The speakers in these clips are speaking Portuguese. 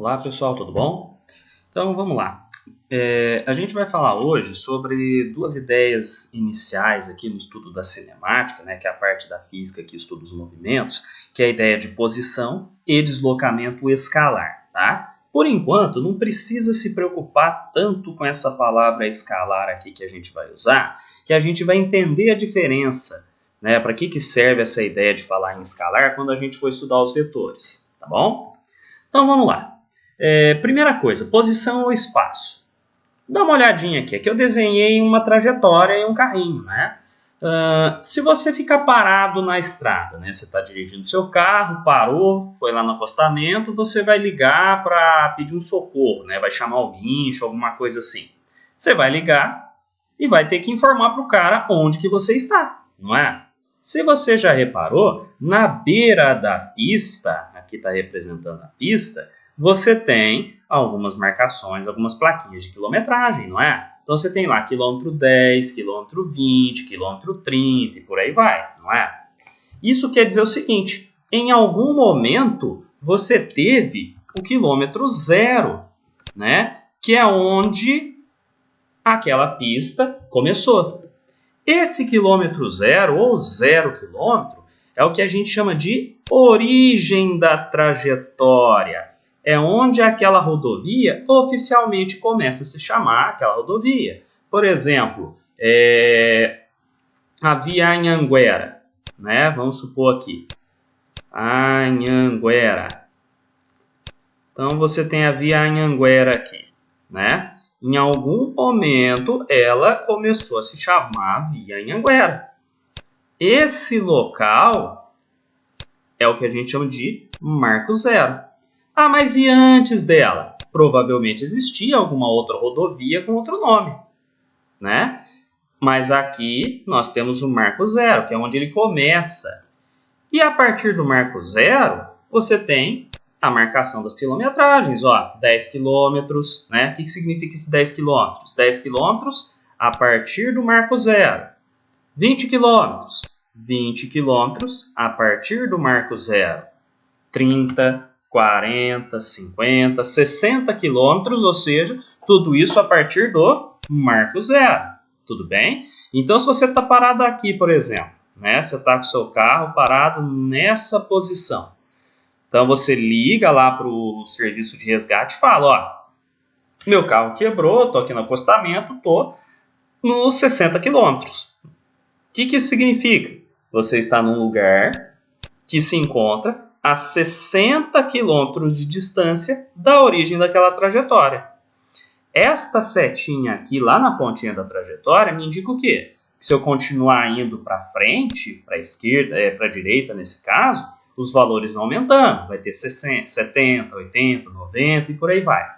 Olá pessoal, tudo bom? Então vamos lá. A gente vai falar hoje sobre duas ideias iniciais aqui no estudo da cinemática, né, que é a parte da física que estuda os movimentos, que é a ideia de posição e deslocamento escalar. Tá? Por enquanto, não precisa se preocupar tanto com essa palavra escalar aqui que a gente vai usar, que a gente vai entender a diferença, né, para que serve essa ideia de falar em escalar quando a gente for estudar os vetores. Tá bom? Então vamos lá. Primeira coisa, posição ou espaço. Dá uma olhadinha aqui. Aqui eu desenhei uma trajetória e um carrinho, né? Se você ficar parado na estrada, né? Você está dirigindo seu carro, parou, foi lá no acostamento, você vai ligar para pedir um socorro, né? Vai chamar o guincho, alguma coisa assim. Você vai ligar e vai ter que informar para o cara onde que você está, não é? Se você já reparou, na beira da pista, aqui está representando a pista, você tem algumas marcações, algumas plaquinhas de quilometragem, não é? Então você tem lá quilômetro 10, quilômetro 20, quilômetro 30 e por aí vai, não é? Isso quer dizer o seguinte, em algum momento você teve o quilômetro zero, né? Que é onde aquela pista começou. Esse quilômetro zero ou 0 quilômetro é o que a gente chama de origem da trajetória. É onde aquela rodovia oficialmente começa a se chamar aquela rodovia. Por exemplo, a Via Anhanguera, né? Vamos supor aqui, Anhanguera. Então você tem a Via Anhanguera aqui, né? Em algum momento ela começou a se chamar Via Anhanguera. Esse local é o que a gente chama de marco zero. Ah, mas e antes dela? Provavelmente existia alguma outra rodovia com outro nome, né? Mas aqui nós temos o marco zero, que é onde ele começa. E a partir do marco zero, você tem a marcação das quilometragens, ó, 10 quilômetros, né? O que significa esse 10 quilômetros? 10 quilômetros a partir do marco zero. 20 quilômetros. 20 quilômetros a partir do marco zero. 30, 40, 50, 60 quilômetros, ou seja, tudo isso a partir do marco zero. Tudo bem? Então, se você está parado aqui, por exemplo, né, você está com o seu carro parado nessa posição. Então, você liga lá para o serviço de resgate e fala, ó, meu carro quebrou, estou aqui no acostamento, estou nos 60 quilômetros. O que isso significa? Você está num lugar que se encontra a 60 quilômetros de distância da origem daquela trajetória. Esta setinha aqui, lá na pontinha da trajetória, me indica o quê? Que se eu continuar indo para frente, para a esquerda, para a direita nesse caso, os valores vão aumentando. Vai ter 60, 70, 80, 90 e por aí vai.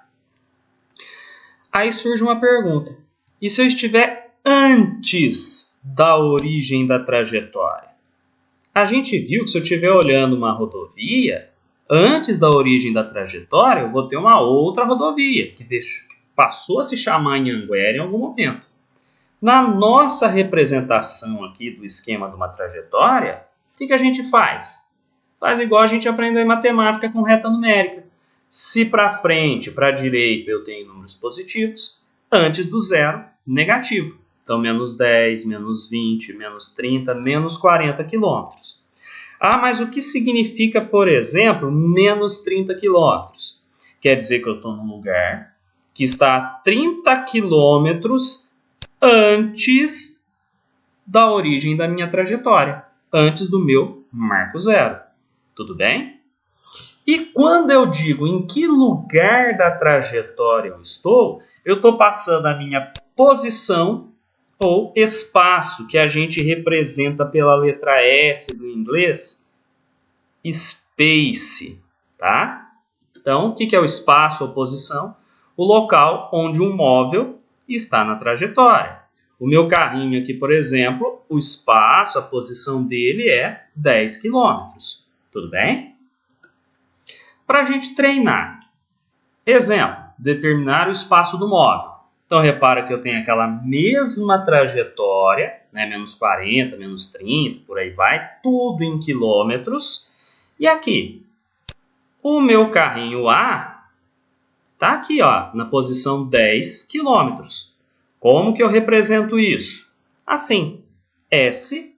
Aí surge uma pergunta. E se eu estiver antes da origem da trajetória? A gente viu que se eu estiver olhando uma rodovia, antes da origem da trajetória, eu vou ter uma outra rodovia, que passou a se chamar Anhanguera em algum momento. Na nossa representação aqui do esquema de uma trajetória, o que a gente faz? Faz igual a gente aprendeu em matemática com reta numérica. Se para frente, para a direita, eu tenho números positivos, antes do zero, negativo. Então, menos 10, menos 20, menos 30, menos 40 quilômetros. Ah, mas o que significa, por exemplo, menos 30 quilômetros? Quer dizer que eu estou num lugar que está a 30 quilômetros antes da origem da minha trajetória, antes do meu marco zero. Tudo bem? E quando eu digo em que lugar da trajetória eu estou passando a minha posição ou espaço, que a gente representa pela letra S do inglês, space, tá? Então, o que é o espaço ou posição? O local onde um móvel está na trajetória. O meu carrinho aqui, por exemplo, o espaço, a posição dele é 10 km. Tudo bem? Para a gente treinar. Exemplo, determinar o espaço do móvel. Então, repara que eu tenho aquela mesma trajetória, né, menos 40, menos 30, por aí vai, tudo em quilômetros. E aqui, o meu carrinho A Está aqui, ó, na posição 10 km. Como que eu represento isso? Assim, S,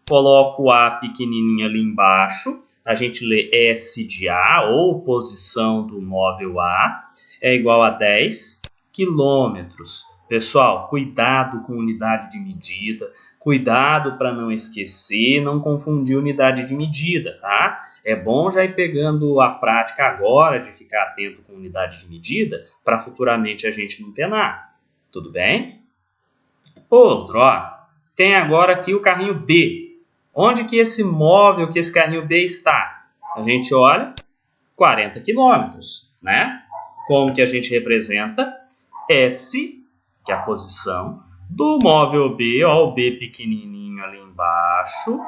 coloco o A pequenininho ali embaixo, a gente lê S de A, ou posição do móvel A, é igual a 10 quilômetros. Pessoal, cuidado com unidade de medida, cuidado para não esquecer, não confundir unidade de medida, tá? É bom já ir pegando a prática agora de ficar atento com unidade de medida para futuramente a gente não penar. Tudo bem? Outro, ó, tem agora aqui o carrinho B. Onde que esse móvel, que esse carrinho B está? A gente olha, 40 quilômetros, né? Como que a gente representa? S, que é a posição, do móvel B, ó, o B pequenininho ali embaixo,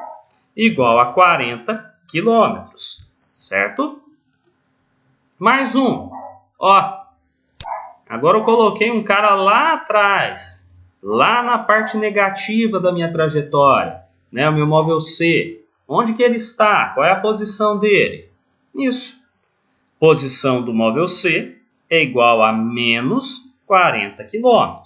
igual a 40 quilômetros, certo? Mais um, ó, agora eu coloquei um cara lá atrás, lá na parte negativa da minha trajetória, né, o meu móvel C. Onde que ele está? Qual é a posição dele? Isso. Posição do móvel C é igual a menos 40 km.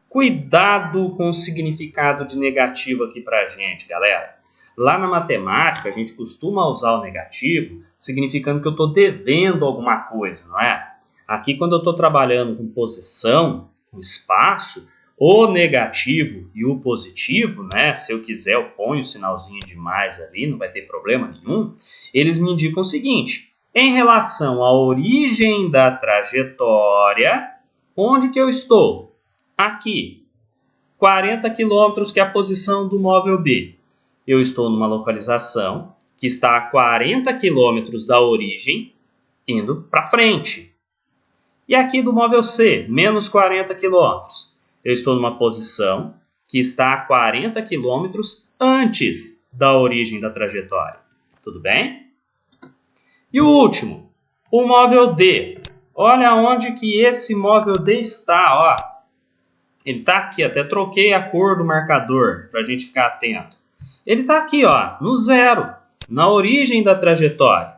Cuidado com o significado de negativo aqui para a gente, galera. Lá na matemática, a gente costuma usar o negativo, significando que eu estou devendo alguma coisa, não é? Aqui, quando eu estou trabalhando com posição, com espaço, o negativo e o positivo, né? Se eu quiser, eu ponho o sinalzinho de mais ali, não vai ter problema nenhum. Eles me indicam o seguinte: em relação à origem da trajetória, onde que eu estou? Aqui, 40 km, que é a posição do móvel B. Eu estou numa localização que está a 40 km da origem, indo para frente. E aqui do móvel C, menos 40 km. Eu estou numa posição que está a 40 km antes da origem da trajetória. Tudo bem? E o último, o móvel D. Olha onde que esse móvel D está, ó. Ele está aqui, até troquei a cor do marcador para a gente ficar atento. Ele está aqui, ó, no zero, na origem da trajetória.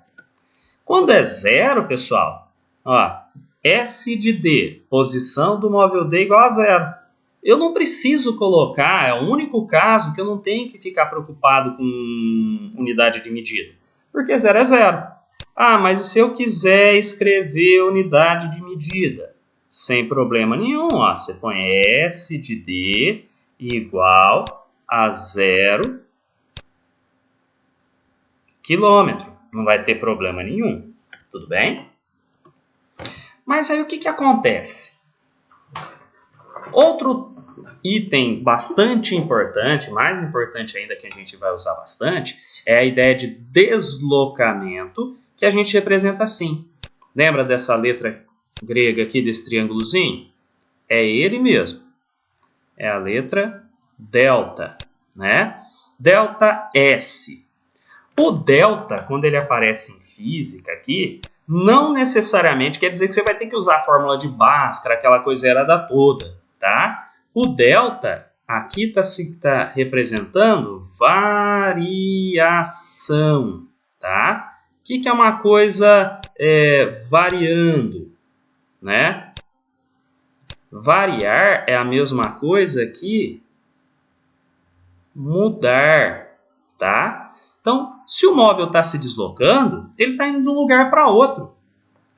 Quando é zero, pessoal, ó, S de D, posição do móvel D igual a zero. Eu não preciso colocar, é o único caso que eu não tenho que ficar preocupado com unidade de medida, porque zero é zero. Ah, mas e se eu quiser escrever unidade de medida? Sem problema nenhum, ó, você põe S de D igual a 0 quilômetro. Não vai ter problema nenhum, tudo bem? Mas aí o que acontece? Outro item bastante importante, mais importante ainda que a gente vai usar bastante, é a ideia de deslocamento, que a gente representa assim. Lembra dessa letra grega aqui, desse triângulozinho? É ele mesmo. É a letra delta, né? Delta S. O delta, quando ele aparece em física aqui, não necessariamente quer dizer que você vai ter que usar a fórmula de Bhaskara, aquela coisa errada toda, tá? O delta aqui está representando variação, tá? O que é uma coisa variando, né? Variar é a mesma coisa que mudar, tá? Então, se o móvel está se deslocando, ele está indo de um lugar para outro,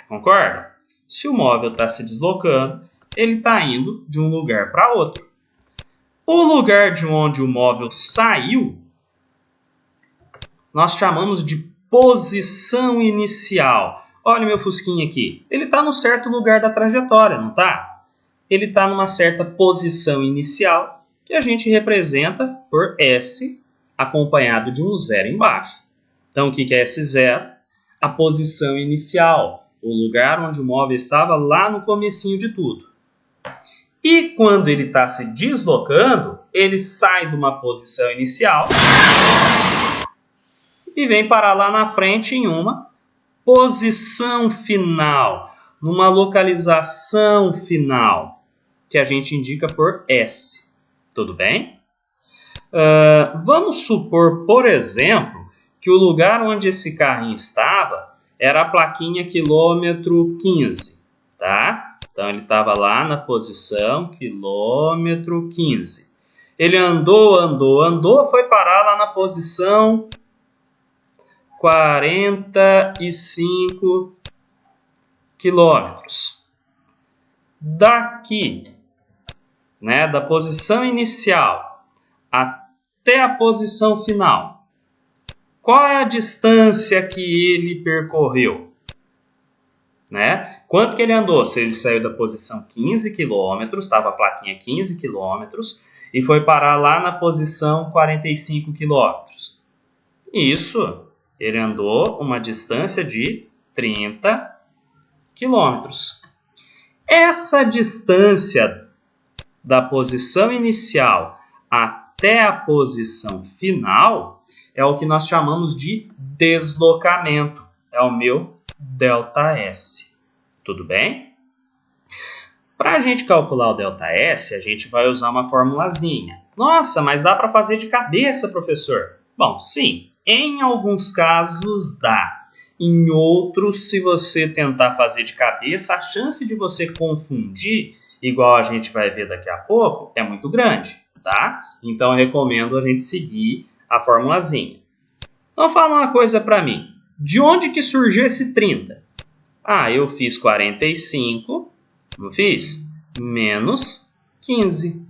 concorda? Se o móvel está se deslocando, ele está indo de um lugar para outro. O lugar de onde o móvel saiu, nós chamamos de posição inicial. Olha o meu fusquinha aqui. Ele está no certo lugar da trajetória, não está? Ele está numa certa posição inicial, que a gente representa por S, acompanhado de um zero embaixo. Então, o que é S0? A posição inicial, o lugar onde o móvel estava lá no comecinho de tudo. E quando ele está se deslocando, ele sai de uma posição inicial e vem parar lá na frente em uma posição final, numa localização final, que a gente indica por S. Tudo bem? Vamos supor, por exemplo, que o lugar onde esse carrinho estava era a plaquinha quilômetro 15. tá? Então, ele estava lá na posição quilômetro 15. Ele andou, foi parar lá na posição 45 quilômetros. Daqui, né, da posição inicial até a posição final, qual é a distância que ele percorreu? Né? Quanto que ele andou? Se ele saiu da posição 15 km, estava a plaquinha 15 km, e foi parar lá na posição 45 km. Isso, ele andou uma distância de 30 km. Essa distância da posição inicial até a posição final é o que nós chamamos de deslocamento. É o meu ΔS. Tudo bem? Para a gente calcular o ΔS, a gente vai usar uma formulazinha. Nossa, mas dá para fazer de cabeça, professor? Bom, sim, em alguns casos dá. Em outros, se você tentar fazer de cabeça, a chance de você confundir, igual a gente vai ver daqui a pouco, é muito grande, tá? Então, eu recomendo a gente seguir a formulazinha. Então, fala uma coisa para mim. De onde que surgiu esse 30? Ah, eu fiz 45, não fiz? Menos 15.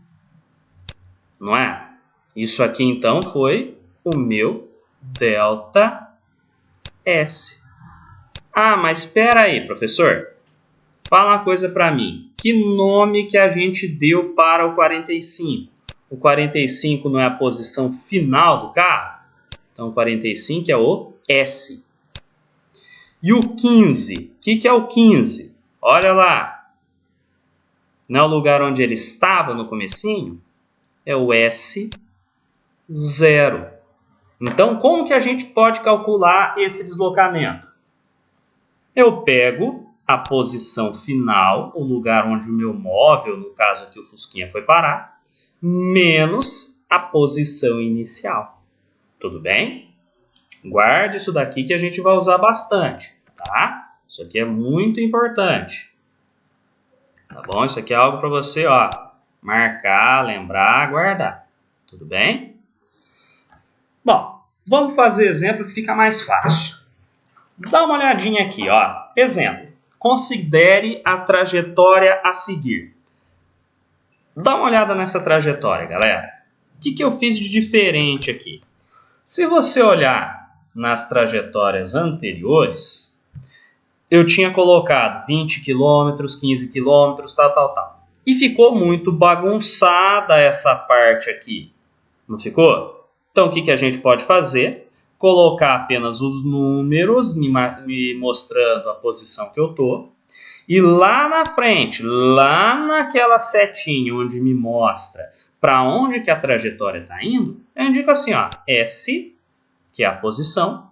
Não é? Isso aqui, então, foi o meu ΔS. Ah, mas espera aí, professor. Fala uma coisa para mim. Que nome que a gente deu para o 45? O 45 não é a posição final do carro? Então, o 45 é o S. E o 15? O que é o 15? Olha lá. Não é o lugar onde ele estava no comecinho? É o S0. Então, como que a gente pode calcular esse deslocamento? Eu pego a posição final, o lugar onde o meu móvel, no caso aqui o Fusquinha, foi parar, menos a posição inicial. Tudo bem? Guarde isso daqui que a gente vai usar bastante, tá? Isso aqui é muito importante. Tá bom? Isso aqui é algo para você, ó, marcar, lembrar, guardar. Tudo bem? Bom, vamos fazer exemplo que fica mais fácil. Dá uma olhadinha aqui, ó. Exemplo. Considere a trajetória a seguir. Dá uma olhada nessa trajetória, galera. O que eu fiz de diferente aqui? Se você olhar nas trajetórias anteriores, eu tinha colocado 20 km, 15 km, tal. E ficou muito bagunçada essa parte aqui. Não ficou? Então, o que a gente pode fazer? Colocar apenas os números, me mostrando a posição que eu estou. E lá na frente, lá naquela setinha onde me mostra para onde que a trajetória está indo, eu indico assim, ó, S, que é a posição,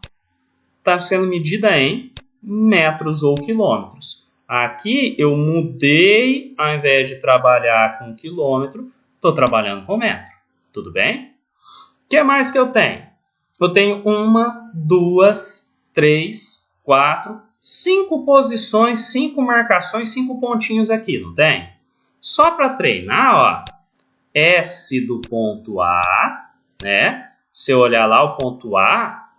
está sendo medida em metros ou quilômetros. Aqui eu mudei, ao invés de trabalhar com quilômetro, estou trabalhando com metro. Tudo bem? O que mais que eu tenho? Eu tenho 1, 2, 3, 4, 5 posições, 5 marcações, 5 pontinhos aqui, não tem? Só para treinar, ó, S do ponto A, né? Se eu olhar lá, o ponto A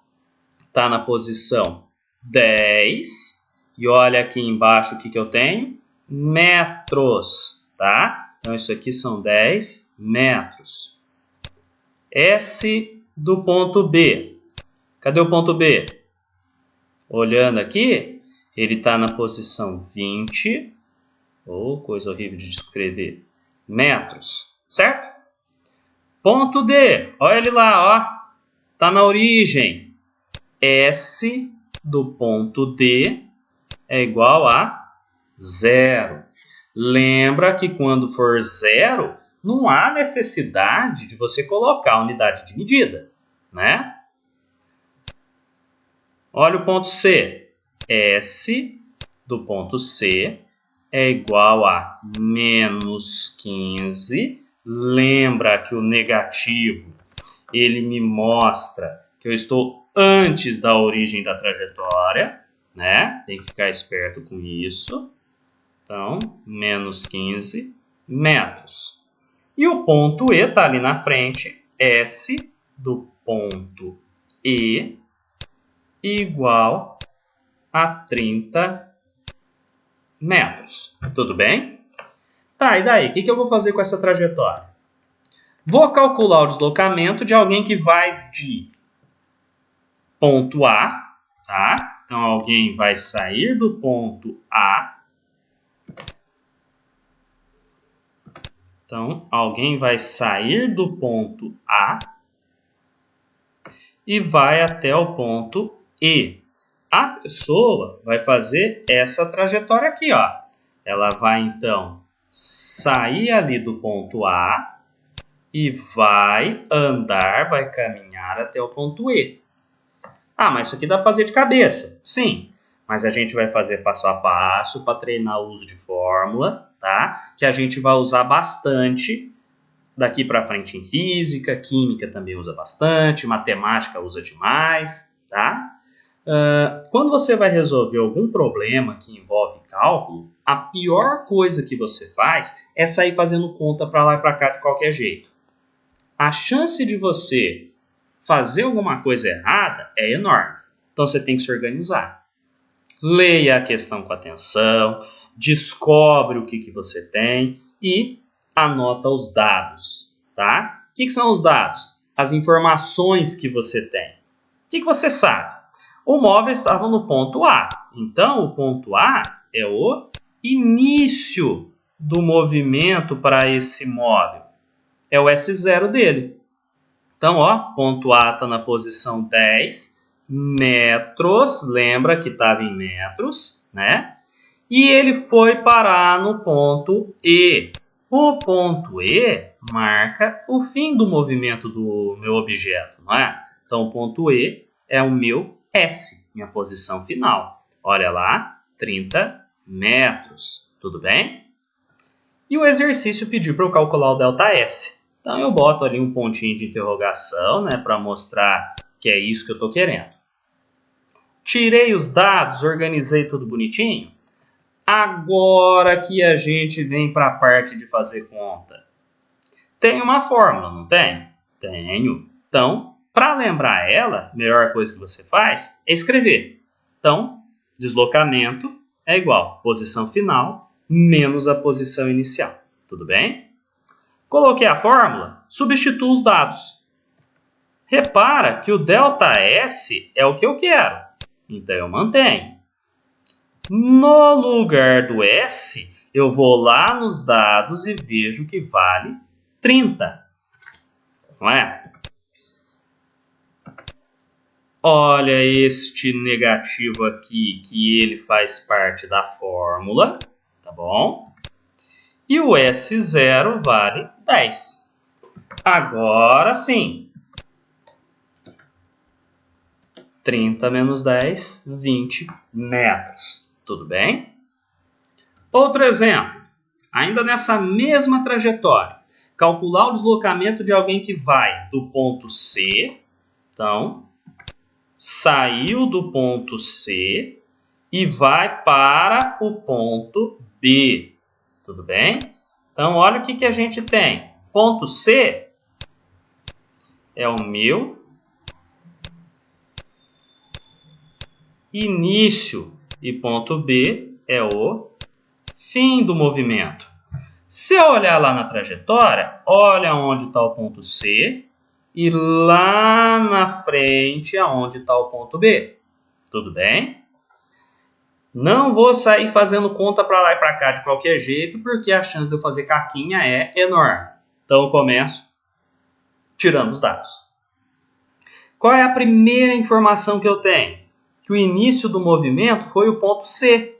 está na posição 10. E olha aqui embaixo o que eu tenho? Metros, tá? Então, isso aqui são 10 metros. S do ponto B. Cadê o ponto B? Olhando aqui, ele está na posição 20, ou coisa horrível de escrever, metros, certo? Ponto D, olha ele lá, ó, está na origem. S do ponto D é igual a 0. Lembra que quando for 0, não há necessidade de você colocar a unidade de medida, né? Olha o ponto C. S do ponto C é igual a menos 15. Lembra que o negativo, ele me mostra que eu estou antes da origem da trajetória, né? Tem que ficar esperto com isso. Então, menos 15 metros. E o ponto E está ali na frente. S do ponto E igual a 30 metros. Tudo bem? Tá, e daí? O que eu vou fazer com essa trajetória? Vou calcular o deslocamento de alguém que vai de ponto A, tá? Então, alguém vai sair do ponto A. Então, alguém vai sair do ponto A e vai até o ponto E. A pessoa vai fazer essa trajetória aqui, ó. Ela vai, então, sair ali do ponto A e vai andar, vai caminhar até o ponto E. Ah, mas isso aqui dá para fazer de cabeça. Sim, mas a gente vai fazer passo a passo para treinar o uso de fórmula, tá? Que a gente vai usar bastante daqui para frente em física, química também usa bastante, matemática usa demais, tá? Quando você vai resolver algum problema que envolve cálculo, a pior coisa que você faz é sair fazendo conta para lá e para cá de qualquer jeito. A chance de você fazer alguma coisa errada é enorme. Então você tem que se organizar. Leia a questão com atenção, descobre o que você tem e anota os dados, tá? O que são os dados? As informações que você tem. O que você sabe? O móvel estava no ponto A. Então, o ponto A é o início do movimento para esse móvel. É o S0 dele. Então, ó, ponto A está na posição 10 metros. Lembra que estava em metros, né? E ele foi parar no ponto E. O ponto E marca o fim do movimento do meu objeto, não é? Então, o ponto E é o meu S, minha posição final. Olha lá, 30 metros. Tudo bem? E o exercício pediu para eu calcular o ΔS. Então, eu boto ali um pontinho de interrogação, né, para mostrar que é isso que eu estou querendo. Tirei os dados, organizei tudo bonitinho. Agora que a gente vem para a parte de fazer conta. Tem uma fórmula, não tem? Tenho. Então, para lembrar ela, a melhor coisa que você faz é escrever. Então, deslocamento é igual a posição final menos a posição inicial. Tudo bem? Coloquei a fórmula, substituo os dados. Repara que o ΔS é o que eu quero. Então, eu mantenho. No lugar do S, eu vou lá nos dados e vejo que vale 30. Não é? Olha este negativo aqui, que ele faz parte da fórmula, tá bom? E o S0 vale 10. Agora sim. 30 menos 10, 20 metros. Tudo bem? Outro exemplo. Ainda nessa mesma trajetória. Calcular o deslocamento de alguém que vai do ponto C. Então, saiu do ponto C e vai para o ponto B. Tudo bem? Então, olha o que a gente tem. Ponto C é o meu início e ponto B é o fim do movimento. Se eu olhar lá na trajetória, olha onde está o ponto C e lá na frente aonde está o ponto B. Tudo bem? Não vou sair fazendo conta para lá e para cá de qualquer jeito, porque a chance de eu fazer caquinha é enorme. Então eu começo tirando os dados. Qual é a primeira informação que eu tenho? Que o início do movimento foi o ponto C.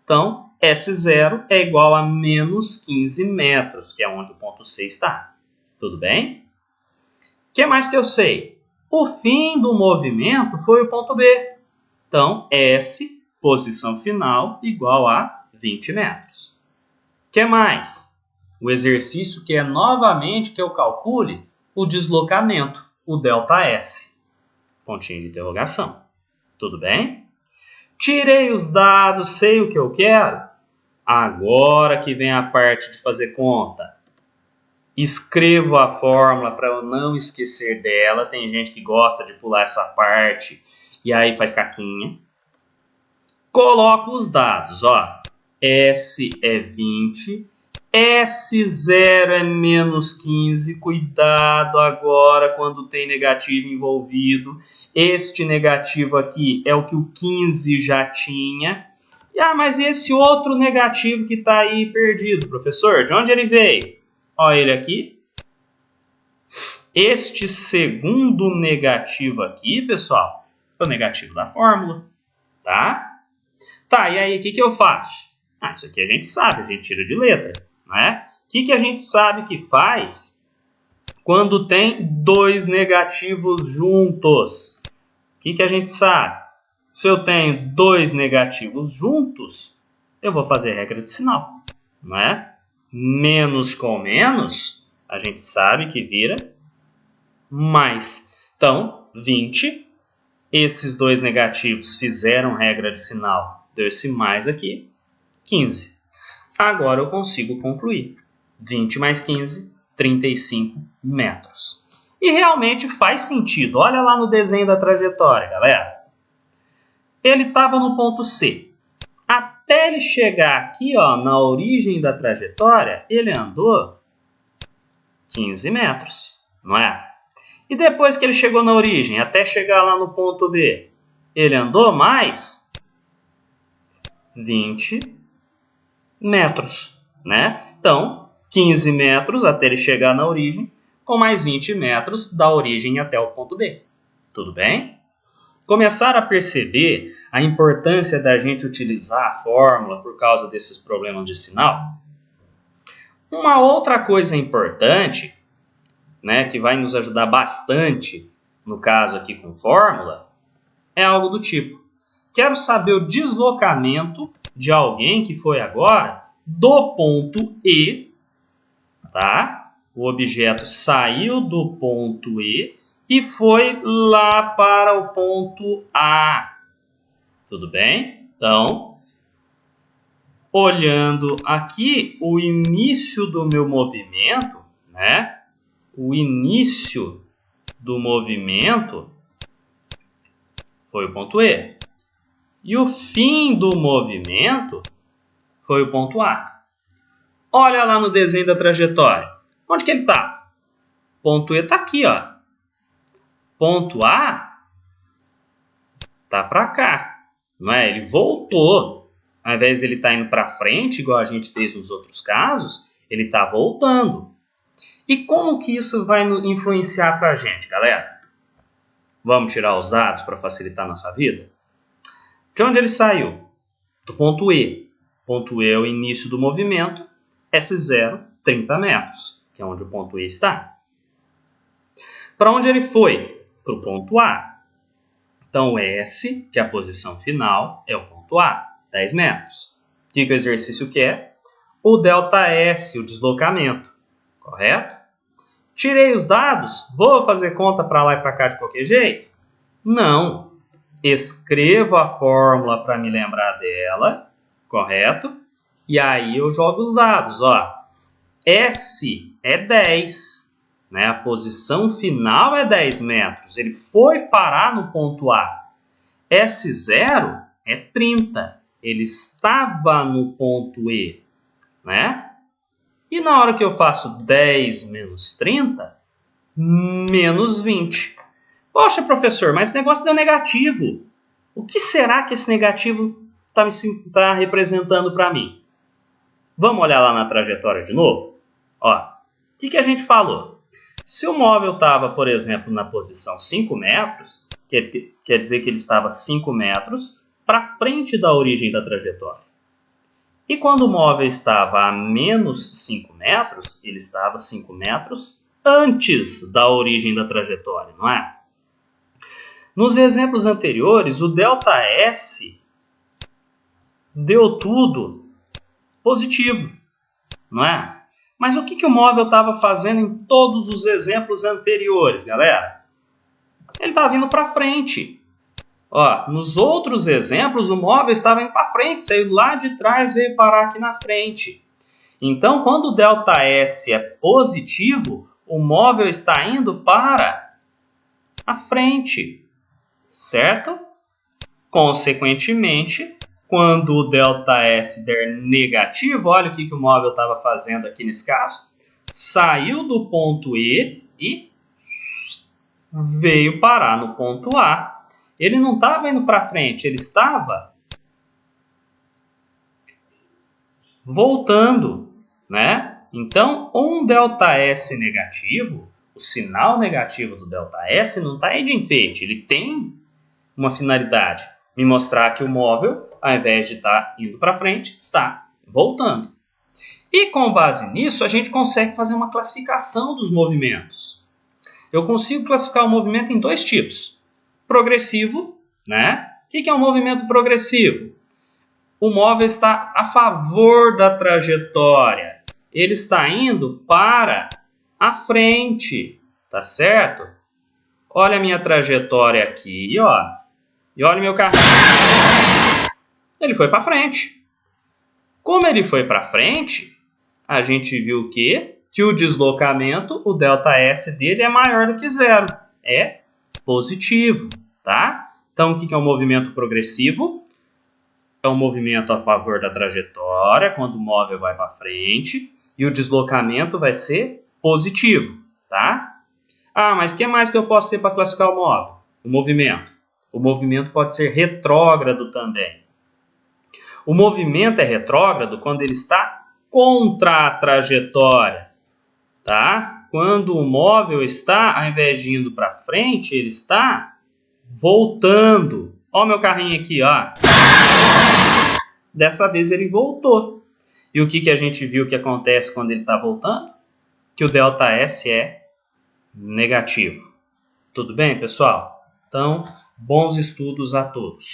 Então, S0 é igual a menos 15 metros, que é onde o ponto C está. Tudo bem? O que mais que eu sei? O fim do movimento foi o ponto B. Então, S, posição final, igual a 20 metros. O que mais? O exercício que é novamente que eu calcule o deslocamento, o ΔS. Pontinho de interrogação. Tudo bem? Tirei os dados, sei o que eu quero. Agora que vem a parte de fazer conta. Escrevo a fórmula para eu não esquecer dela. Tem gente que gosta de pular essa parte e aí faz caquinha. Coloco os dados, ó. S é 20, S0 é menos 15. Cuidado agora quando tem negativo envolvido. Este negativo aqui é o que o 15 já tinha. Mas e esse outro negativo que está aí perdido, professor? De onde ele veio? Olha ele aqui. Este segundo negativo aqui, pessoal, é o negativo da fórmula, tá? Tá, e aí o que eu faço? Isso aqui a gente sabe, a gente tira de letra, né? O que a gente sabe que faz quando tem dois negativos juntos? O que a gente sabe? Se eu tenho dois negativos juntos, eu vou fazer regra de sinal, não é? Menos com menos, a gente sabe que vira mais. Então, 20, esses dois negativos fizeram regra de sinal, deu esse mais aqui, 15. Agora eu consigo concluir. 20 mais 15, 35 metros. E realmente faz sentido. Olha lá no desenho da trajetória, galera. Ele estava no ponto C. Até ele chegar aqui, ó, na origem da trajetória, ele andou 15 metros, não é? E depois que ele chegou na origem, até chegar lá no ponto B, ele andou mais 20 metros, né? Então, 15 metros até ele chegar na origem, com mais 20 metros da origem até o ponto B. Tudo bem? Começaram a perceber a importância da gente utilizar a fórmula por causa desses problemas de sinal? Uma outra coisa importante, né, que vai nos ajudar bastante, no caso aqui com fórmula, é algo do tipo: quero saber o deslocamento de alguém que foi agora do ponto E, tá? O objeto saiu do ponto E e foi lá para o ponto A. Tudo bem? Então, olhando aqui o início do meu movimento, né? O início do movimento foi o ponto E. E o fim do movimento foi o ponto A. Olha lá no desenho da trajetória. Onde que ele está? Ponto E está aqui, ó. Ponto A está para cá. Não é? Ele voltou. Ao invés de ele estar indo para frente, igual a gente fez nos outros casos, ele está voltando. E como que isso vai influenciar para a gente, galera? Vamos tirar os dados para facilitar a nossa vida? De onde ele saiu? Do ponto E. Ponto E é o início do movimento. S0, 30 metros, que é onde o ponto E está. Para onde ele foi? Para o ponto A. Então, S, que é a posição final, é o ponto A, 10 metros. O que o exercício quer? O ΔS, o deslocamento, correto? Tirei os dados, vou fazer conta para lá e para cá de qualquer jeito? Não. Escrevo a fórmula para me lembrar dela, correto? E aí eu jogo os dados, ó. S é 10, né? A posição final é 10 metros. Ele foi parar no ponto A. S0 é 30. Ele estava no ponto E, né? E na hora que eu faço 10 menos 30, menos 20. Poxa, professor, mas esse negócio deu negativo. O que será que esse negativo está representando para mim? Vamos olhar lá na trajetória de novo? Ó, o que a gente falou? Se o móvel estava, por exemplo, na posição 5 metros, quer dizer que ele estava 5 metros para frente da origem da trajetória. E quando o móvel estava a menos 5 metros, ele estava 5 metros antes da origem da trajetória, não é? Nos exemplos anteriores, o ΔS deu tudo positivo, não é? Mas o que o móvel estava fazendo em todos os exemplos anteriores, galera? Ele estava vindo para frente. Ó, nos outros exemplos, o móvel estava indo para frente, saiu lá de trás, veio parar aqui na frente. Então, quando o ΔS é positivo, o móvel está indo para a frente, certo? Consequentemente, quando o ΔS der negativo, olha o que o móvel estava fazendo aqui nesse caso. Saiu do ponto E e veio parar no ponto A. Ele não estava indo para frente, ele estava voltando, né? Então, um ΔS negativo, o sinal negativo do ΔS não está aí de enfeite, ele tem uma finalidade, me mostrar que o móvel, ao invés de estar indo para frente, está voltando. E com base nisso, a gente consegue fazer uma classificação dos movimentos. Eu consigo classificar o movimento em dois tipos. Progressivo, né? O que é um movimento progressivo? O móvel está a favor da trajetória. Ele está indo para a frente, tá certo? Olha a minha trajetória aqui, ó. E olha o meu carrinho. Ele foi para frente. Como ele foi para frente, a gente viu o quê? Que o deslocamento, o ΔS dele é maior do que zero. É positivo, tá? Então, o que é um movimento progressivo? É um movimento a favor da trajetória, quando o móvel vai para frente, e o deslocamento vai ser positivo, tá? Ah, mas o que mais que eu posso ter para classificar o móvel? O movimento. O movimento pode ser retrógrado também. O movimento é retrógrado quando ele está contra a trajetória, tá? Quando o móvel está, ao invés de indo para frente, ele está voltando. Olha o meu carrinho aqui, ó. Dessa vez ele voltou. E o que a gente viu que acontece quando ele está voltando? Que o ΔS é negativo. Tudo bem, pessoal? Então, bons estudos a todos.